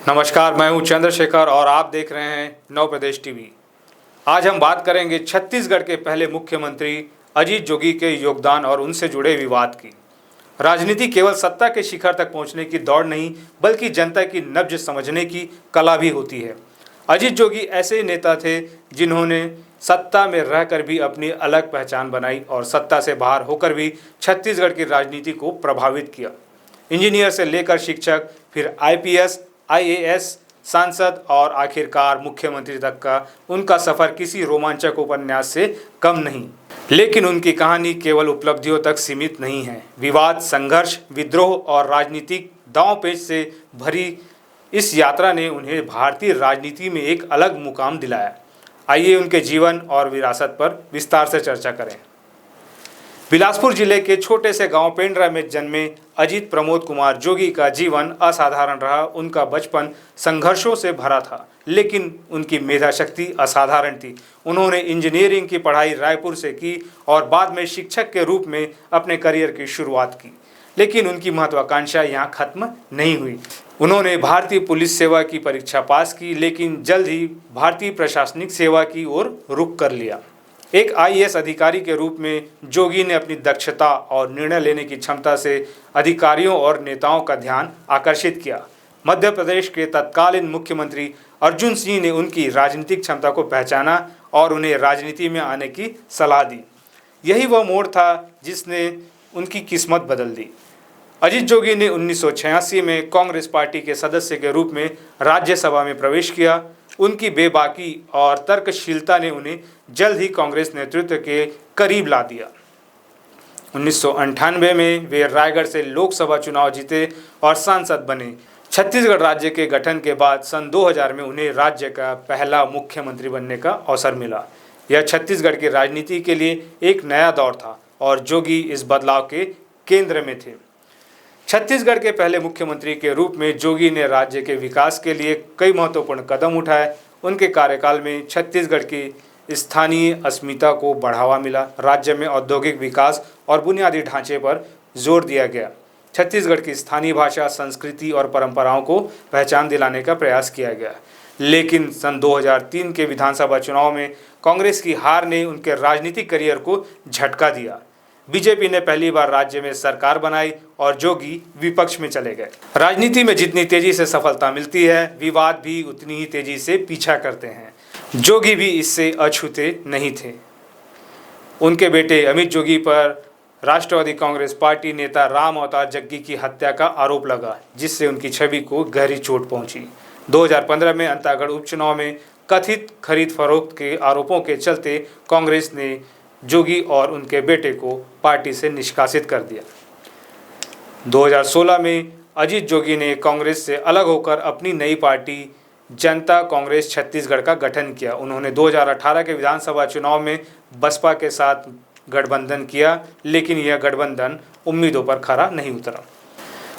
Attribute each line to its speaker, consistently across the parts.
Speaker 1: नमस्कार, मैं हूं चंद्रशेखर और आप देख रहे हैं नव प्रदेश टीवी। आज हम बात करेंगे छत्तीसगढ़ के पहले मुख्यमंत्री अजीत जोगी के योगदान और उनसे जुड़े विवाद की। राजनीति केवल सत्ता के शिखर तक पहुंचने की दौड़ नहीं, बल्कि जनता की नब्ज समझने की कला भी होती है। अजीत जोगी ऐसे नेता थे जिन्होंने सत्ता में रहकर भी अपनी अलग पहचान बनाई और सत्ता से बाहर होकर भी छत्तीसगढ़ की राजनीति को प्रभावित किया। इंजीनियर से लेकर शिक्षक, फिर आईपीएस, आईएएस, सांसद और आखिरकार मुख्यमंत्री तक का उनका सफर किसी रोमांचक उपन्यास से कम नहीं। लेकिन उनकी कहानी केवल उपलब्धियों तक सीमित नहीं है। विवाद, संघर्ष, विद्रोह और राजनीतिक दांव-पेच से भरी इस यात्रा ने उन्हें भारतीय राजनीति में एक अलग मुकाम दिलाया। आइए उनके जीवन और विरासत पर विस्तार से चर्चा करें। बिलासपुर जिले के छोटे से गांव पेंड्रा में जन्मे अजीत प्रमोद कुमार जोगी का जीवन असाधारण रहा। उनका बचपन संघर्षों से भरा था, लेकिन उनकी मेधा शक्ति असाधारण थी। उन्होंने इंजीनियरिंग की पढ़ाई रायपुर से की और बाद में शिक्षक के रूप में अपने करियर की शुरुआत की। लेकिन उनकी महत्वाकांक्षा यहाँ खत्म नहीं हुई। उन्होंने भारतीय पुलिस सेवा की परीक्षा पास की, लेकिन जल्द ही भारतीय प्रशासनिक सेवा की ओर रुख कर लिया। एक आईएएस अधिकारी के रूप में जोगी ने अपनी दक्षता और निर्णय लेने की क्षमता से अधिकारियों और नेताओं का ध्यान आकर्षित किया। मध्य प्रदेश के तत्कालीन मुख्यमंत्री अर्जुन सिंह ने उनकी राजनीतिक क्षमता को पहचाना और उन्हें राजनीति में आने की सलाह दी। यही वह मोड़ था जिसने उनकी किस्मत बदल दी। अजीत जोगी ने 1986 में कांग्रेस पार्टी के सदस्य के रूप में राज्यसभा में प्रवेश किया। उनकी बेबाकी और तर्कशीलता ने उन्हें जल्द ही कांग्रेस नेतृत्व के करीब ला दिया। 1998 में वे रायगढ़ से लोकसभा चुनाव जीते और सांसद बने। छत्तीसगढ़ राज्य के गठन के बाद सन 2000 में उन्हें राज्य का पहला मुख्यमंत्री बनने का अवसर मिला। यह छत्तीसगढ़ की राजनीति के लिए एक नया दौर था और जोगी इस बदलाव के केंद्र में थे। छत्तीसगढ़ के पहले मुख्यमंत्री के रूप में जोगी ने राज्य के विकास के लिए कई महत्वपूर्ण कदम उठाए। उनके कार्यकाल में छत्तीसगढ़ की स्थानीय अस्मिता को बढ़ावा मिला। राज्य में औद्योगिक विकास और बुनियादी ढांचे पर जोर दिया गया। छत्तीसगढ़ की स्थानीय भाषा, संस्कृति और परंपराओं को पहचान दिलाने का प्रयास किया गया। लेकिन सन 2003 के विधानसभा चुनाव में कांग्रेस की हार ने उनके राजनीतिक करियर को झटका दिया। बीजेपी ने पहली बार राज्य में सरकार बनाई और जोगी विपक्ष में चले गए। राजनीति में जितनी तेजी से सफलता मिलती है, विवाद भी उतनी ही तेजी से पीछा करते हैं। जोगी भी इससे अछूते नहीं थे। उनके बेटे अमित जोगी पर राष्ट्रवादी कांग्रेस पार्टी नेता राम अवतार जग्गी की हत्या का आरोप लगा, जिससे उनकी छवि को गहरी चोट पहुंची। 2015 में अंतागढ़ उपचुनाव में कथित खरीद फरोख्त के आरोपों के चलते कांग्रेस ने जोगी और उनके बेटे को पार्टी से निष्कासित कर दिया। 2016 में अजीत जोगी ने कांग्रेस से अलग होकर अपनी नई पार्टी जनता कांग्रेस छत्तीसगढ़ का गठन किया। उन्होंने 2018 के विधानसभा चुनाव में बसपा के साथ गठबंधन किया, लेकिन यह गठबंधन उम्मीदों पर खरा नहीं उतरा।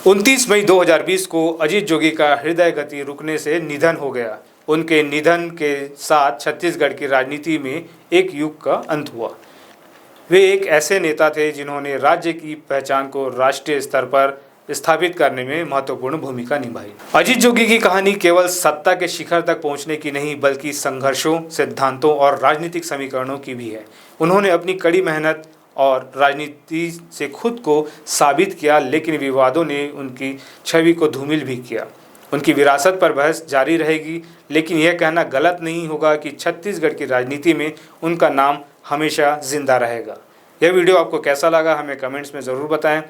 Speaker 1: 29 मई 2020 को अजीत जोगी का हृदय गति रुकने से निधन हो गया। उनके निधन के साथ छत्तीसगढ़ की राजनीति में एक युग का अंत हुआ। वे एक ऐसे नेता थे जिन्होंने राज्य की पहचान को राष्ट्रीय स्तर पर स्थापित करने में महत्वपूर्ण भूमिका निभाई। अजीत जोगी की कहानी केवल सत्ता के शिखर तक पहुंचने की नहीं, बल्कि संघर्षों, सिद्धांतों और राजनीतिक समीकरणों की भी है। उन्होंने अपनी कड़ी मेहनत और राजनीति से खुद को साबित किया, लेकिन विवादों ने उनकी छवि को धूमिल भी किया। उनकी विरासत पर बहस जारी रहेगी, लेकिन यह कहना गलत नहीं होगा कि छत्तीसगढ़ की राजनीति में उनका नाम हमेशा जिंदा रहेगा। यह वीडियो आपको कैसा लगा हमें कमेंट्स में ज़रूर बताएं।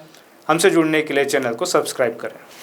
Speaker 1: हमसे जुड़ने के लिए चैनल को सब्सक्राइब करें।